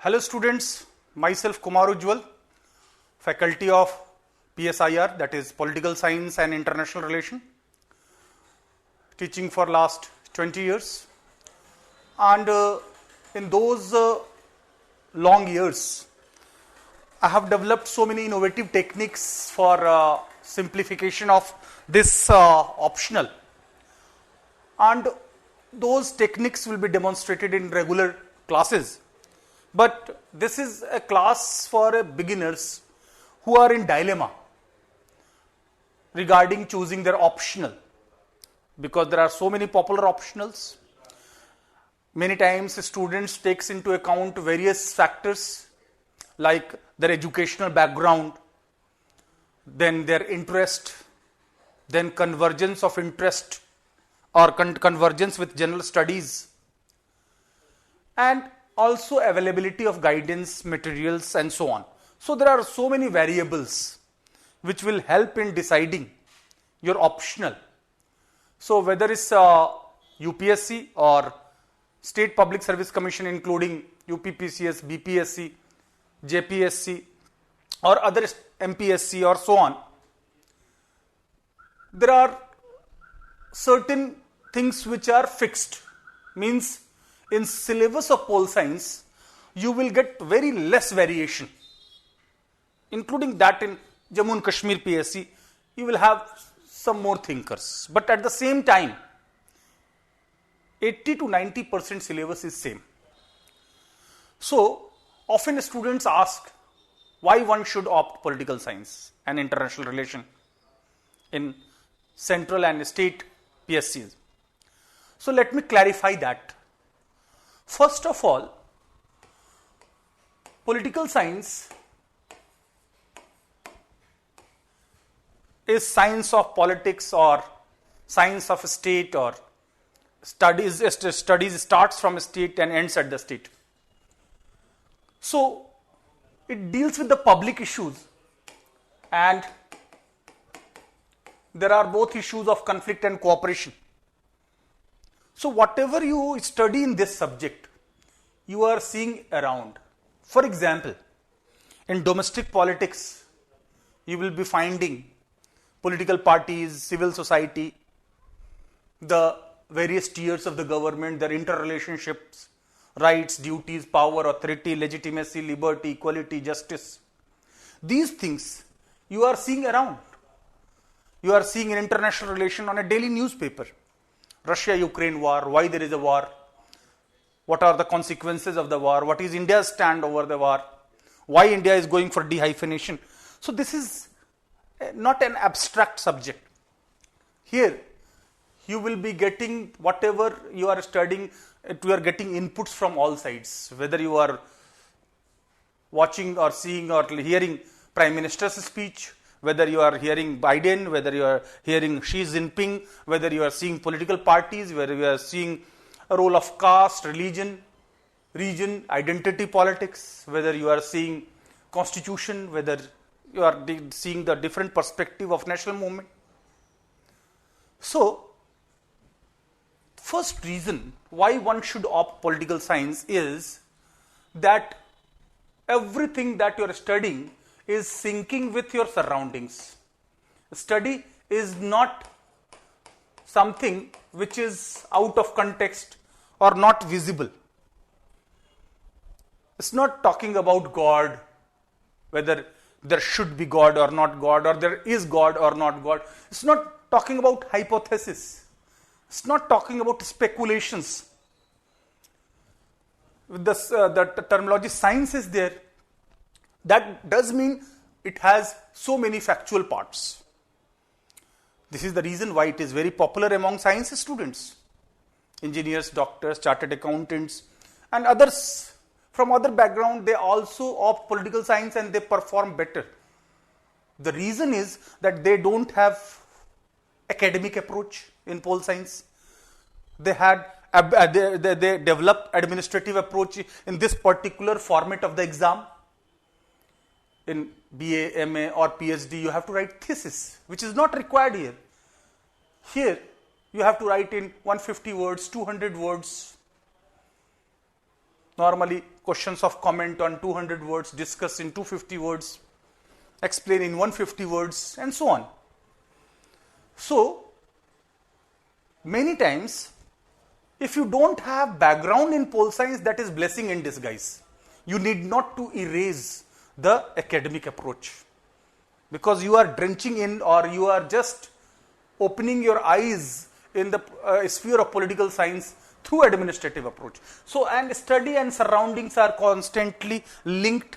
Hello students, myself Kumar Ujjwal, faculty of PSIR, that is Political Science and International Relation, teaching for last 20 years, and in those long years I have developed so many innovative techniques for simplification of this optional, and those techniques will be demonstrated in regular classes. But this is a class for beginners who are in dilemma regarding choosing their optional, because there are so many popular optionals. Many times students takes into account various factors like their educational background, then their interest, then convergence of interest or convergence with general studies, and also availability of guidance materials and so on. So there are so many variables which will help in deciding your optional. So whether it's UPSC or State Public Service Commission, including UPPCS, BPSC, JPSC or other MPSC or so on, there are certain things which are fixed. Means in syllabus of pol science, you will get very less variation, including that in Jammu and Kashmir PSC, you will have some more thinkers. But at the same time, 80 to 90% syllabus is same. So often students ask why one should opt political science and international relation in central and state PSCs. So let me clarify that. First of all, political science is science of politics or science of state, or studies starts from a state and ends at the state. So it deals with the public issues, and there are both issues of conflict and cooperation. So whatever you study in this subject, you are seeing around. For example, in domestic politics, you will be finding political parties, civil society, the various tiers of the government, their interrelationships, rights, duties, power, authority, legitimacy, liberty, equality, justice. These things you are seeing around. You are seeing in international relation on a daily newspaper. Russia-Ukraine war, why there is a war, what are the consequences of the war, what is India's stand over the war, why India is going for dehyphenation. So this is not an abstract subject. Here you will be getting whatever you are studying, you are getting inputs from all sides, whether you are watching or seeing or hearing Prime Minister's speech, whether you are hearing Biden, whether you are hearing Xi Jinping, whether you are seeing political parties, whether you are seeing a role of caste, religion, region, identity politics, whether you are seeing constitution, whether you are seeing the different perspective of national movement. So, first reason why one should opt political science is that everything that you are studying is syncing with your surroundings. Study is not something which is out of context or not visible. It's not talking about God, whether there should be God or not God, or there is God or not God. It's not talking about hypothesis. It's not talking about speculations. With the terminology science is there, that does mean it has so many factual parts. This is the reason why it is very popular among science students. Engineers, doctors, chartered accountants, and others from other background, they also opt political science and they perform better. The reason is that they don't have academic approach in pol science. They developed administrative approach in this particular format of the exam. In BA, MA or PhD, you have to write thesis, which is not required here. Here, you have to write in 150 words, 200 words. Normally questions of comment on 200 words, discuss in 250 words, explain in 150 words, and so on. So many times, if you don't have background in pol science, that is blessing in disguise. You need not to erase the academic approach, because you are drenching in, or you are just opening your eyes in the sphere of political science through administrative approach. So, and study and surroundings are constantly linked.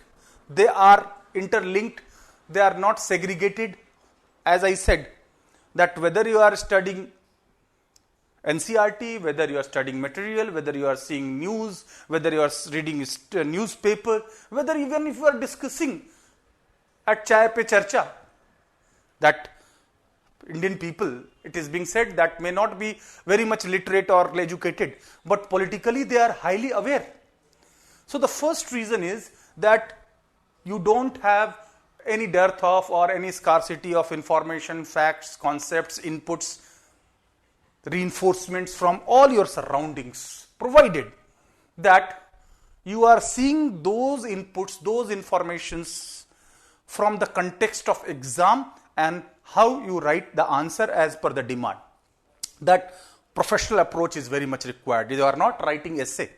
They are interlinked. They are not segregated. As I said, that whether you are studying NCERT, whether you are studying material, whether you are seeing news, whether you are reading a newspaper, whether even if you are discussing at Chai Pe Charcha, that Indian people, it is being said, that may not be very much literate or educated, but politically they are highly aware. So the first reason is that you don't have any dearth of or any scarcity of information, facts, concepts, inputs, reinforcements from all your surroundings, provided that you are seeing those inputs, those informations from the context of exam and how you write the answer as per the demand. That professional approach is very much required. You are not writing essay.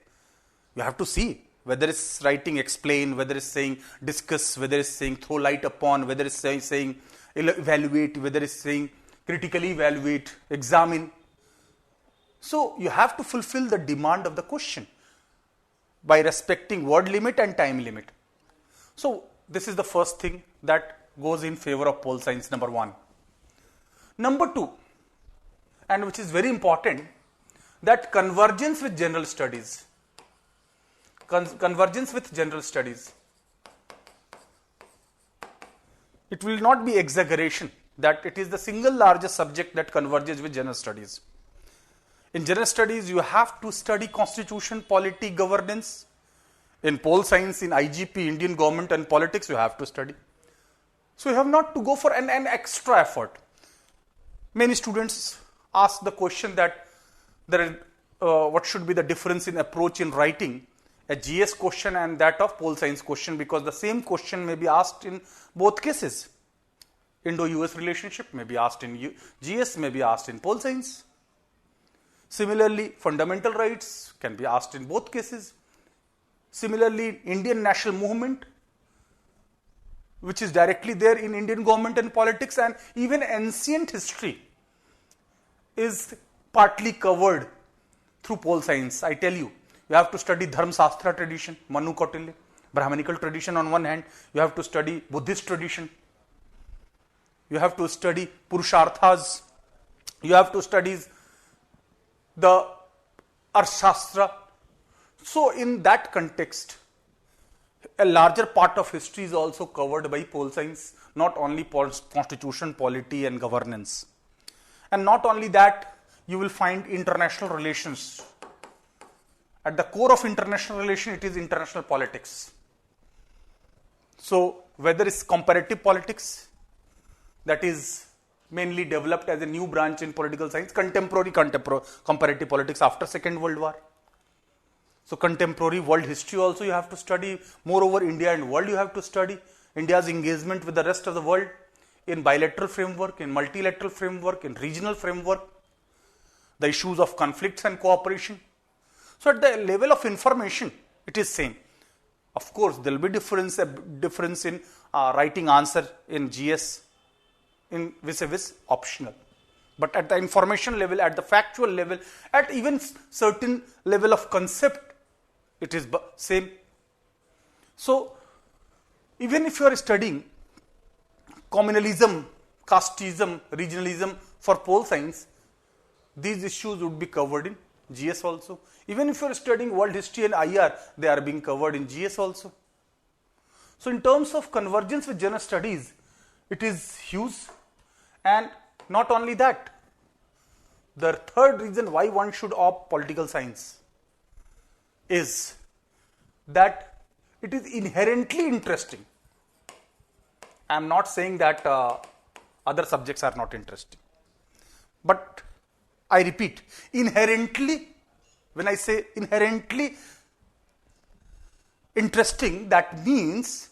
You have to see whether it's writing explain, whether it's saying discuss, whether it's saying throw light upon, whether it's saying evaluate, whether it's saying critically evaluate, examine. So you have to fulfill the demand of the question by respecting word limit and time limit. So this is the first thing that goes in favor of pol science, number one. Number two, and which is very important, that convergence with general studies. Convergence with general studies. It will not be exaggeration that it is the single largest subject that converges with general studies. In general studies, you have to study constitution, polity, governance. In pol science, in IGP, Indian government and politics, you have to study. So you have not to go for an extra effort. Many students ask the question that what should be the difference in approach in writing a GS question and that of pol science question, because the same question may be asked in both cases. Indo-US relationship may be asked in GS, may be asked in pol science. Similarly, fundamental rights can be asked in both cases. Similarly, Indian national movement, which is directly there in Indian government and politics, and even ancient history is partly covered through pol science. I tell you, you have to study Dharma Shastra tradition, Manu Kautilya, Brahmanical tradition on one hand, you have to study Buddhist tradition, you have to study Purusharthas, you have to study the Arthashastra. So in that context, a larger part of history is also covered by pol science, not only constitution, polity and governance. And not only that, you will find international relations. At the core of international relation, it is international politics. So whether it's comparative politics, that is mainly developed as a new branch in political science, contemporary comparative politics after Second World War. So contemporary world history also you have to study. Moreover, India and world you have to study. India's engagement with the rest of the world in bilateral framework, in multilateral framework, in regional framework, the issues of conflicts and cooperation. So at the level of information, it is same. Of course, there will be difference in writing answer in GS in vis-a-vis optional. But at the information level, at the factual level, at even certain level of concept, it is same. So even if you are studying communalism, casteism, regionalism for pol science, these issues would be covered in GS also. Even if you are studying world history and IR, they are being covered in GS also. So in terms of convergence with general studies, it is huge. And not only that, the third reason why one should opt political science is that it is inherently interesting. I am not saying that other subjects are not interesting. But I repeat, inherently, when I say inherently, interesting, that means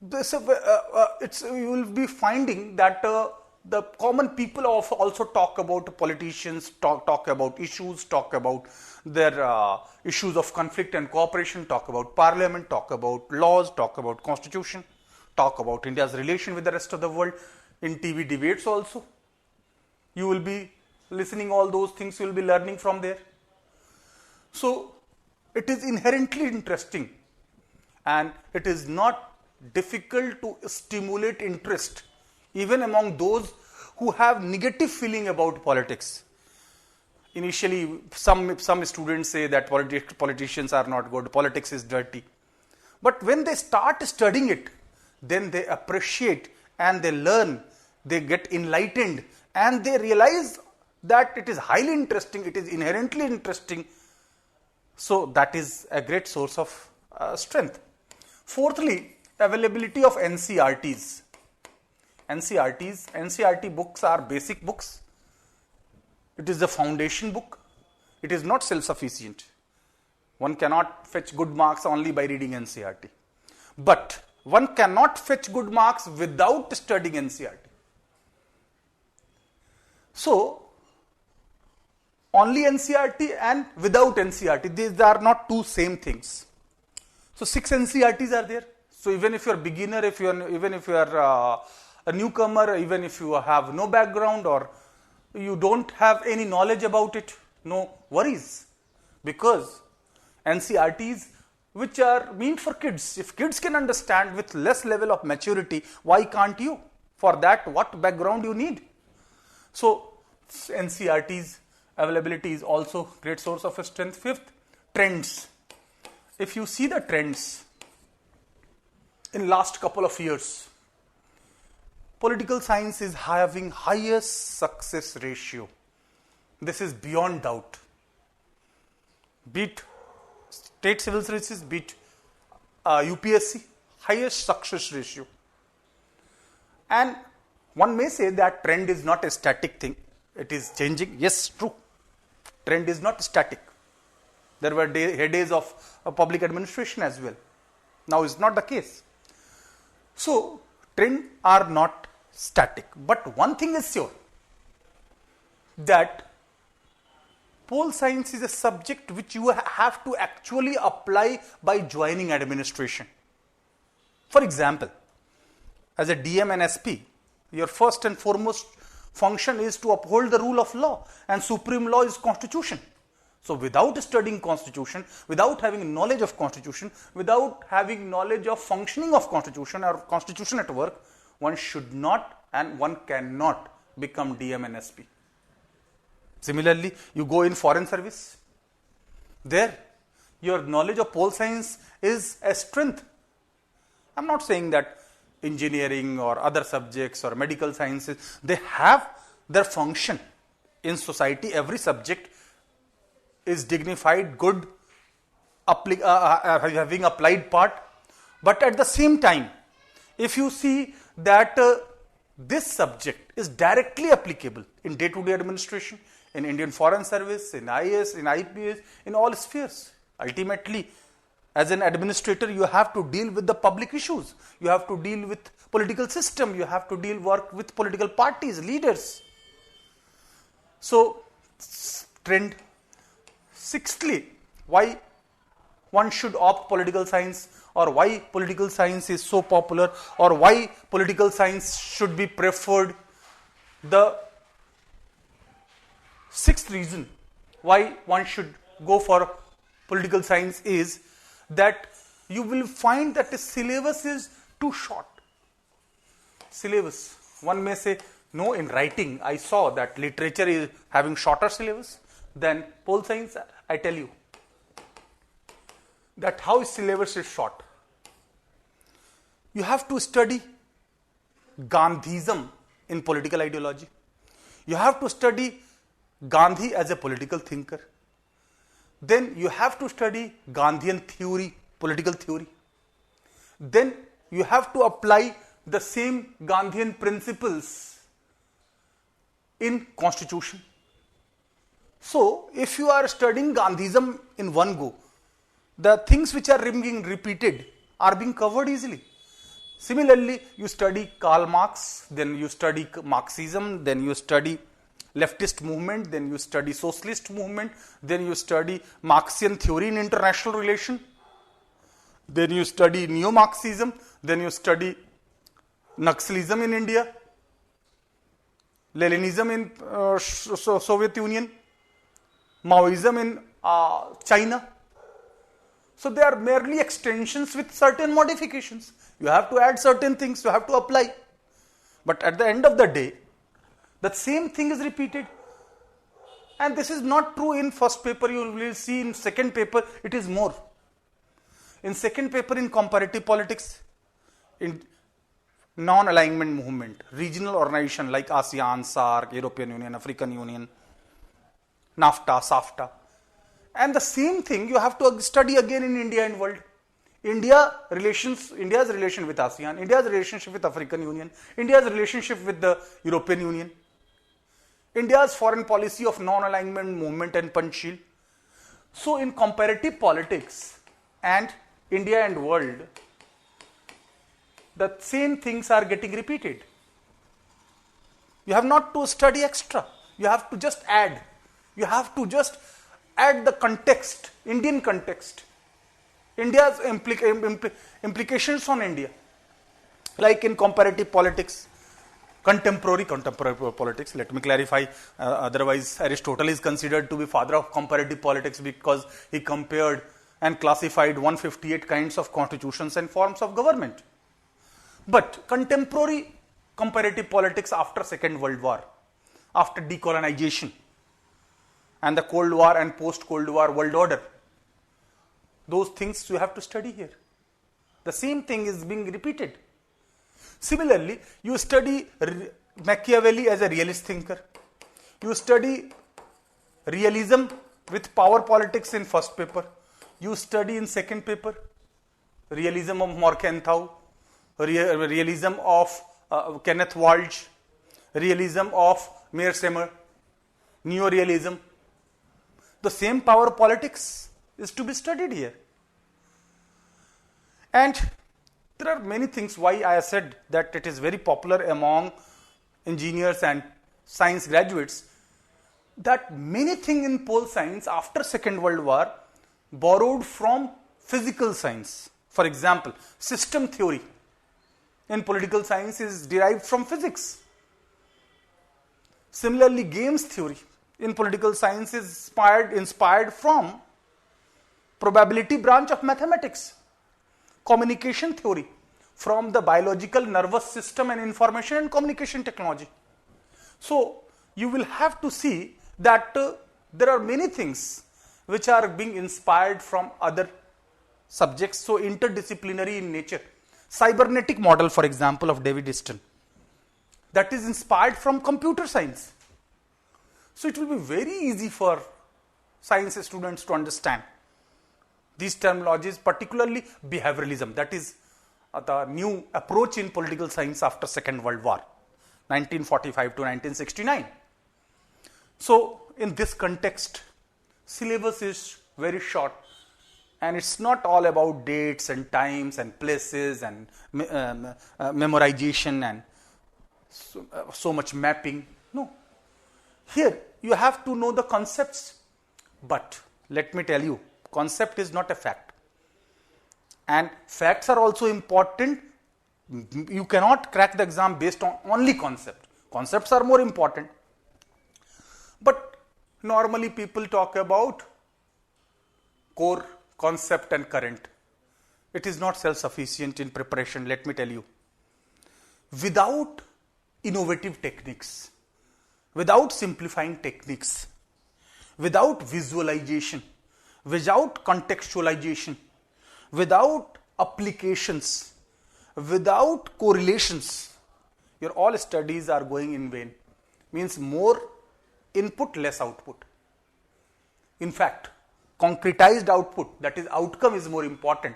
this, you will be finding that the common people also talk about politicians, talk about issues, talk about their issues of conflict and cooperation, talk about parliament, talk about laws, talk about constitution, talk about India's relation with the rest of the world. In TV debates also, you will be listening all those things, you will be learning from there. So it is inherently interesting, and it is not difficult to stimulate interest even among those who have negative feeling about politics. Initially, some students say that politicians are not good, politics is dirty. But when they start studying it, then they appreciate and they learn, they get enlightened, and they realize that it is highly interesting, it is inherently interesting. So that is a great source of strength. Fourthly, availability of NCERTs. NCERT books are basic books. It is the foundation book. It is not self-sufficient. One cannot fetch good marks only by reading NCERT. But one cannot fetch good marks without studying NCERT. So, only NCERT and without NCERT, these are not two same things. So 6 NCERTs are there. So even if you are beginner, even if you are a newcomer, even if you have no background or you don't have any knowledge about it, no worries, because NCERTs which are meant for kids, if kids can understand with less level of maturity, why can't you? For that, what background you need? So NCERTs availability is also great source of strength. Fifth, trends. If you see the trends in last couple of years, political science is having highest success ratio. This is beyond doubt. Beat state civil services, beat UPSC, highest success ratio. And one may say that trend is not a static thing. It is changing. Yes, true. Trend is not static. There were heydays of public administration as well. Now it's not the case. So trends are not static. But one thing is sure, that pol science is a subject which you have to actually apply by joining administration. For example, as a DM and SP, your first and foremost function is to uphold the rule of law, and supreme law is constitution. So without studying constitution, without having knowledge of constitution, without having knowledge of functioning of constitution or constitution at work, one should not and one cannot become DM and SP. Similarly, you go in foreign service. There, your knowledge of pol science is a strength. I'm not saying that engineering or other subjects or medical sciences, they have their function in society. Every subject is dignified, good, having applied part. But at the same time, if you see that this subject is directly applicable in day-to-day administration, in Indian Foreign Service, in IAS, in IPS, in all spheres. Ultimately, as an administrator, you have to deal with the public issues. You have to deal with political system. You have to work with political parties, leaders. So, trend. Sixthly, why one should opt political science, or why political science is so popular, or why political science should be preferred. The sixth reason why one should go for political science is that you will find that the syllabus is too short. Syllabus. One may say, no, in writing, I saw that literature is having shorter syllabus than pol science. I tell you that how syllabus is short. You have to study Gandhism in political ideology. You have to study Gandhi as a political thinker. Then you have to study Gandhian theory, political theory. Then you have to apply the same Gandhian principles in constitution. So, if you are studying Gandhism in one go, the things which are being repeated are being covered easily. Similarly, you study Karl Marx, then you study Marxism, then you study leftist movement, then you study socialist movement, then you study Marxian theory in international relation, then you study neo-Marxism, then you study Naxalism in India, Leninism in Soviet Union, Maoism in China. So they are merely extensions with certain modifications. You have to add certain things, you have to apply. But at the end of the day, the same thing is repeated. And this is not true in first paper. You will see in second paper, it is more. In second paper in comparative politics, in non-alignment movement, regional organization like ASEAN, SAARC, European Union, African Union, NAFTA, SAFTA. And the same thing you have to study again in India and world. India's relation with ASEAN, India's relationship with African Union, India's relationship with the European Union, India's foreign policy of non-alignment movement and Panchsheel. So in comparative politics and India and world, the same things are getting repeated. You have not to study extra. You have to just add. You have to just add the context, Indian context. India's implications on India. Like in comparative politics, contemporary politics, let me clarify, otherwise Aristotle is considered to be father of comparative politics because he compared and classified 158 kinds of constitutions and forms of government. But contemporary comparative politics after Second World War, after decolonization and the Cold War and post-Cold War world order, those things you have to study here. The same thing is being repeated. Similarly, you study Machiavelli as a realist thinker. You study realism with power politics in first paper. You study in second paper realism of Morgenthau, realism of Kenneth Walsh, realism of Mearsheimer, neorealism. The same power politics is to be studied here. And there are many things why I said that it is very popular among engineers and science graduates, that many things in pole science after Second World War borrowed from physical science. For example, system theory in political science is derived from physics. Similarly, games theory in political science is inspired from probability branch of mathematics. Communication theory from the biological nervous system and information and communication technology. So you will have to see that there are many things which are being inspired from other subjects, so interdisciplinary in nature. Cybernetic model, for example, of David Easton, that is inspired from computer science. So it will be very easy for science students to understand these terminologies, particularly behavioralism, that is the new approach in political science after Second World War, 1945 to 1969. So in this context, syllabus is very short, and it's not all about dates and times and places and memorization and so much mapping. No. Here you have to know the concepts, but let me tell you, concept is not a fact. And facts are also important. You cannot crack the exam based on only concept. Concepts are more important. But normally people talk about core, concept and current. It is not self-sufficient in preparation, let me tell you. Without innovative techniques, without simplifying techniques, without visualization, without contextualization, without applications, without correlations, your all studies are going in vain. Means more input, less output. In fact, concretized output, that is outcome, is more important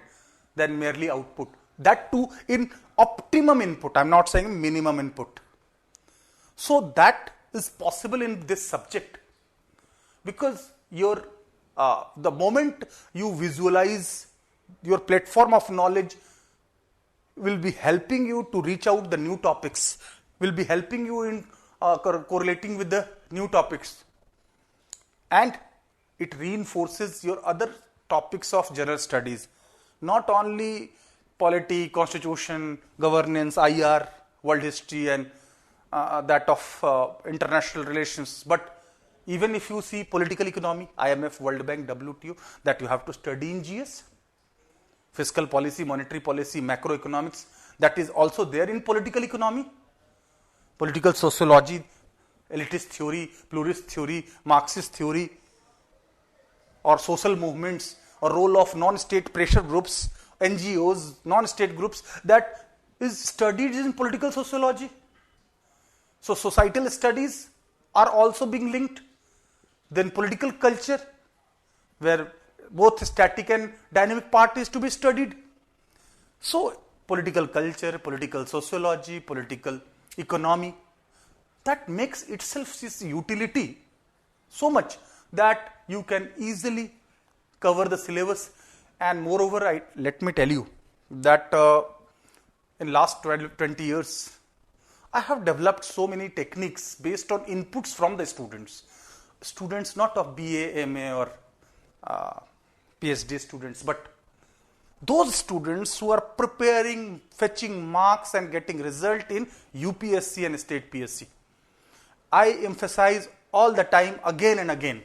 than merely output. That too in optimum input, I am not saying minimum input. So that is possible in this subject because your The moment you visualize your platform of knowledge will be helping you to reach out the new topics, will be helping you in correlating with the new topics, and it reinforces your other topics of general studies, not only polity, constitution, governance, IR, world history, and that of international relations, but even if you see political economy, IMF, World Bank, WTO, that you have to study in GS, fiscal policy, monetary policy, macroeconomics, that is also there in political economy, political sociology, elitist theory, pluralist theory, Marxist theory, or social movements, or role of non-state pressure groups, NGOs, non-state groups, that is studied in political sociology. So societal studies are also being linked. Then political culture, where both static and dynamic part is to be studied. So political culture, political sociology, political economy, that makes itself its utility so much that you can easily cover the syllabus. And moreover, let me tell you that in last 20 years, I have developed so many techniques based on inputs from the students. Students not of BA, MA or PhD students, but those students who are preparing, fetching marks and getting result in UPSC and state PSC. I emphasize all the time, again and again,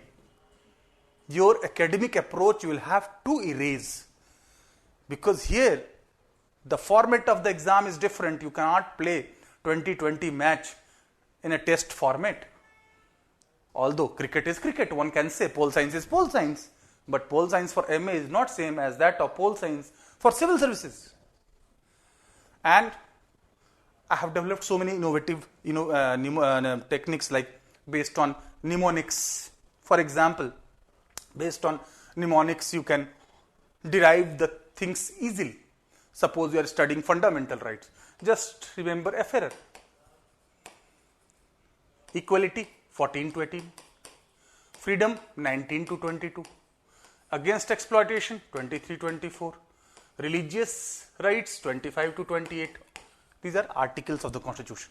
your academic approach you will have to erase, because here the format of the exam is different. You cannot play 20-20 match in a test format. Although cricket is cricket, one can say pole science is pole science, but pole science for MA is not same as that of pole science for civil services. And I have developed so many innovative techniques, like based on mnemonics. For example, based on mnemonics you can derive the things easily. Suppose you are studying fundamental rights. Just remember FRR. Equality 14 to 18. Freedom 19 to 22. Against exploitation 23-24. Religious rights 25 to 28. These are articles of the Constitution.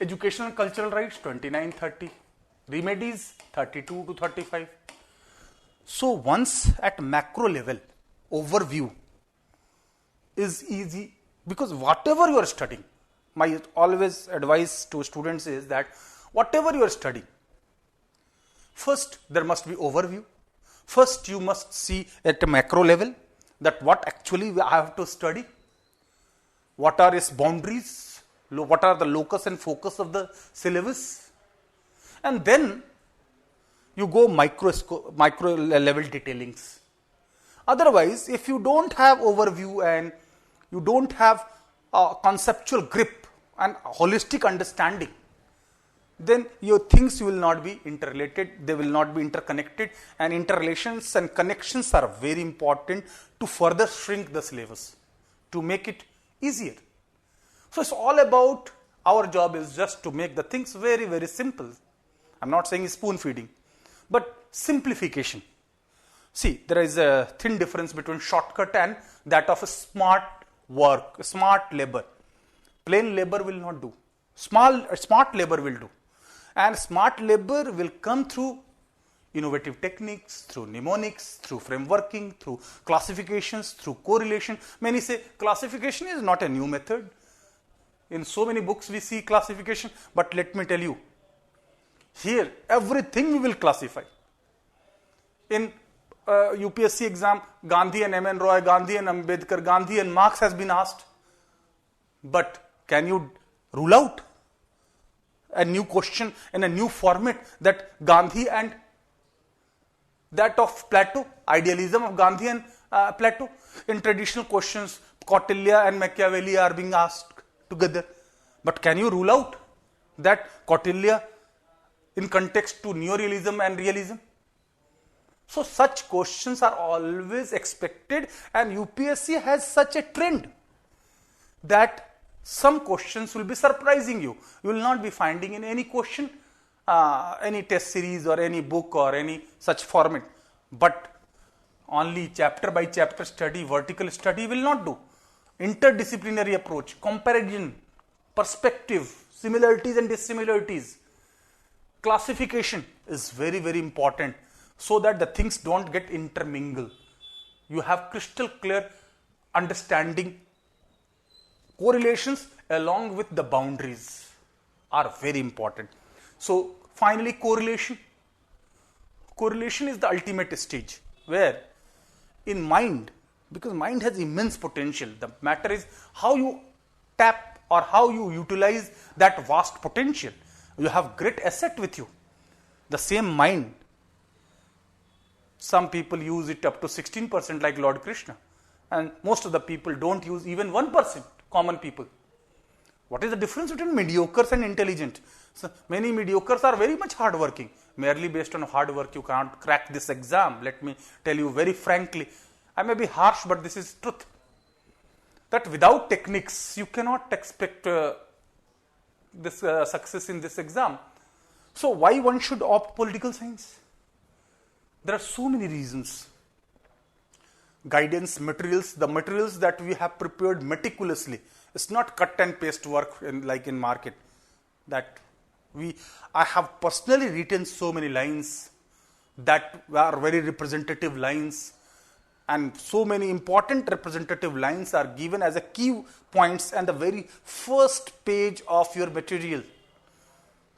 Educational and cultural rights 29-30. Remedies 32 to 35. So once at macro level, overview is easy, because whatever you are studying, my always advice to students is that whatever you are studying, first there must be overview. First you must see at a macro level that what actually I have to study, what are its boundaries, what are the locus and focus of the syllabus, and then you go micro level detailings. Otherwise, if you don't have overview and you don't have a conceptual grip and holistic understanding, then your things will not be interrelated, they will not be interconnected, and interrelations and connections are very important to further shrink the syllabus, to make it easier. So it's all about, our job is just to make the things very, very simple. I'm not saying spoon feeding, but simplification. See, there is a thin difference between shortcut and that of a smart work, smart labor. Plain labor will not do. Smart labor will do. And smart labor will come through innovative techniques, through mnemonics, through frameworking, through classifications, through correlation. Many say classification is not a new method. In so many books we see classification, but let me tell you, here everything we will classify. In UPSC exam, Gandhi and M.N. Roy, Gandhi and Ambedkar, Gandhi and Marx has been asked. But can you rule out a new question in a new format, that Gandhi and that of Plato, idealism of Gandhi and Plato? In traditional questions, Kautilya and Machiavelli are being asked together. But can you rule out that Kautilya in context to neorealism and realism? So such questions are always expected, and UPSC has such a trend that some questions will be surprising you. You will not be finding in any question, any test series or any book or any such format. But only chapter by chapter study, vertical study will not do. Interdisciplinary approach, comparison, perspective, similarities and dissimilarities, classification is very, very important so that the things don't get intermingled. You have crystal clear understanding. Correlations along with the boundaries are very important. So finally, correlation. Correlation is the ultimate stage where in mind, because mind has immense potential, the matter is how you tap or how you utilize that vast potential. You have great asset with you. The same mind, some people use it up to 16% like Lord Krishna, and most of the people don't use even 1%, common people. What is the difference between mediocres and intelligent? So many mediocres are very much hardworking. Merely based on hard work, you can't crack this exam. Let me tell you very frankly, I may be harsh, but this is truth. That without techniques, you cannot expect this success in this exam. So why one should opt political science? There are so many reasons. Guidance, materials, the materials that we have prepared meticulously. It's not cut and paste work like in market. I have personally written so many lines that are very representative lines, and so many important representative lines are given as a key points and the very first page of your material,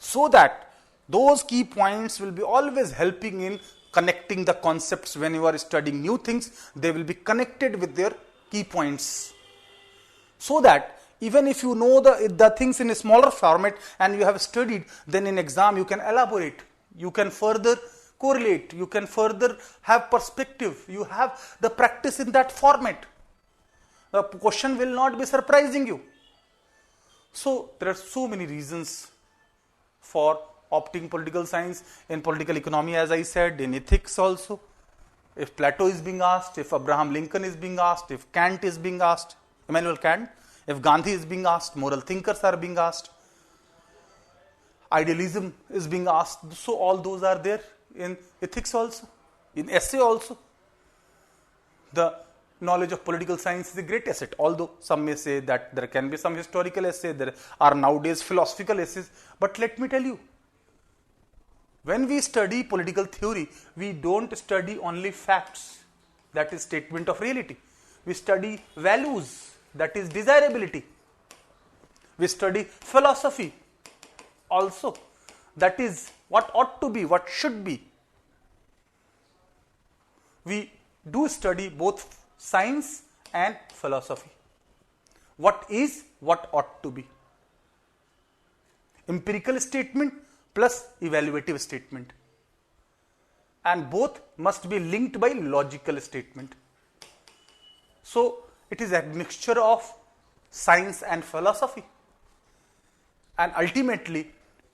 so that those key points will be always helping in connecting the concepts. When you are studying new things, they will be connected with their key points, so that even if you know the things in a smaller format and you have studied, then in exam you can elaborate, you can further correlate, you can further have perspective, you have the practice in that format. The question will not be surprising you. So there are so many reasons for opting political science. In political economy, as I said, in ethics also. If Plato is being asked, if Abraham Lincoln is being asked, if Kant is being asked, Immanuel Kant, if Gandhi is being asked, moral thinkers are being asked, idealism is being asked. So all those are there in ethics also, in essay also. The knowledge of political science is a great asset, although some may say that there can be some historical essay, there are nowadays philosophical essays. But let me tell you, when we study political theory, we don't study only facts, that is statement of reality. We study values, that is desirability. We study philosophy also, that is what ought to be, what should be. We do study both science and philosophy. What is, what ought to be. Empirical statement plus evaluative statement. And both must be linked by logical statement. So it is a mixture of science and philosophy. And ultimately,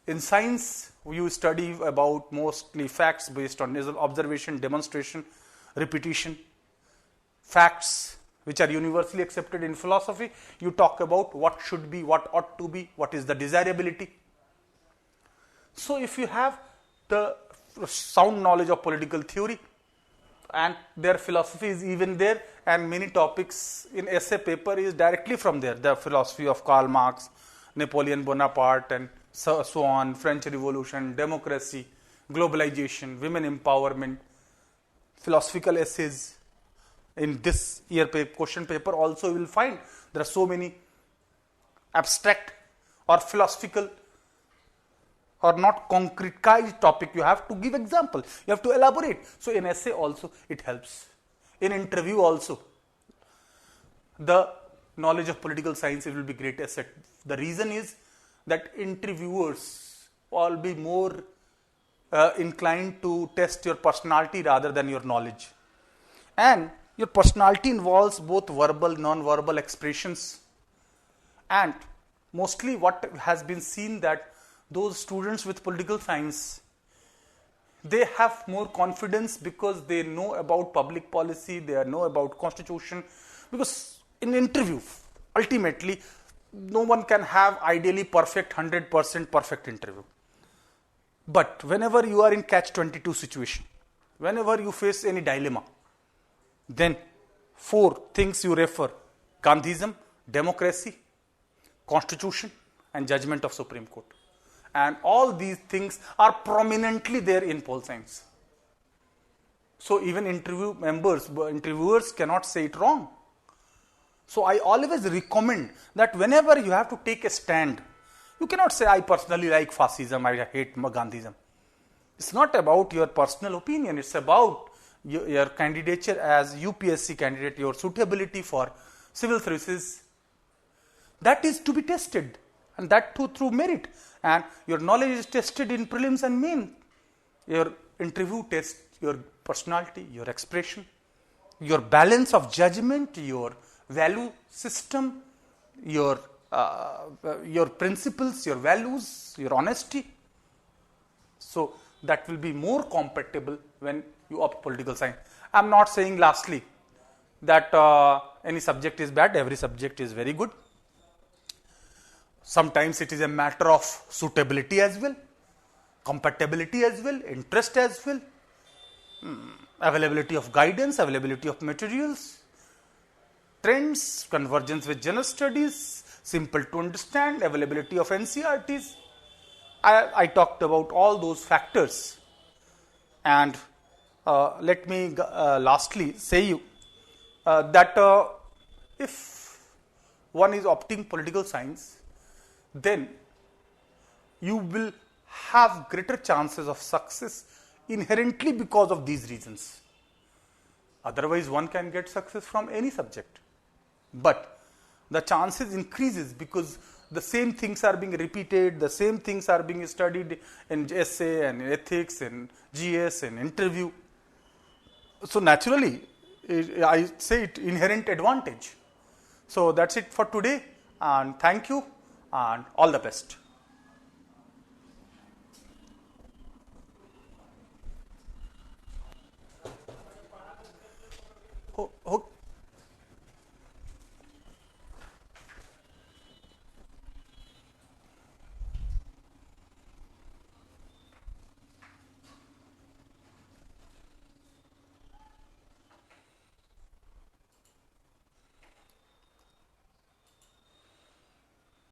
in science, you study about mostly facts based on observation, demonstration, repetition. Facts which are universally accepted. In philosophy, you talk about what should be, what ought to be, what is the desirability. So if you have the sound knowledge of political theory, and their philosophy is even there, and many topics in essay paper is directly from there. The philosophy of Karl Marx, Napoleon Bonaparte, and so on, French Revolution, democracy, globalization, women empowerment, philosophical essays. In this year question paper also you will find there are so many abstract or philosophical or not concretized topic. You have to give example, you have to elaborate. So in essay also it helps. In interview also, the knowledge of political science, it will be great asset. The reason is that interviewers will be more inclined to test your personality rather than your knowledge. And your personality involves both verbal, non-verbal expressions. And mostly what has been seen that those students with political science, they have more confidence because they know about public policy, they know about constitution. Because in interview, ultimately, no one can have ideally perfect, 100% perfect interview. But whenever you are in catch-22 situation, whenever you face any dilemma, then 4 things you refer: Gandhism, democracy, constitution, and judgment of Supreme Court. And all these things are prominently there in pol science. So even interviewers cannot say it wrong. So I always recommend that whenever you have to take a stand, you cannot say, I personally like fascism, I hate Gandhism. It's not about your personal opinion, it's about your candidature as UPSC candidate, your suitability for civil services. That is to be tested, and that too through merit. And your knowledge is tested in prelims and main. Your interview tests your personality, your expression, your balance of judgment, your value system, your principles, your values, your honesty. So that will be more compatible when you opt political science. I am not saying lastly that any subject is bad, every subject is very good. Sometimes it is a matter of suitability as well, compatibility as well, interest as well, availability of guidance, availability of materials, trends, convergence with general studies, simple to understand, availability of NCERTs. I talked about all those factors. And let me lastly say you that if one is opting political science, then you will have greater chances of success inherently because of these reasons. Otherwise, one can get success from any subject. But the chances increases because the same things are being repeated, the same things are being studied in essay and ethics and GS and interview. So naturally, I say it inherent advantage. So that's it for today, and thank you and all the best. Oh,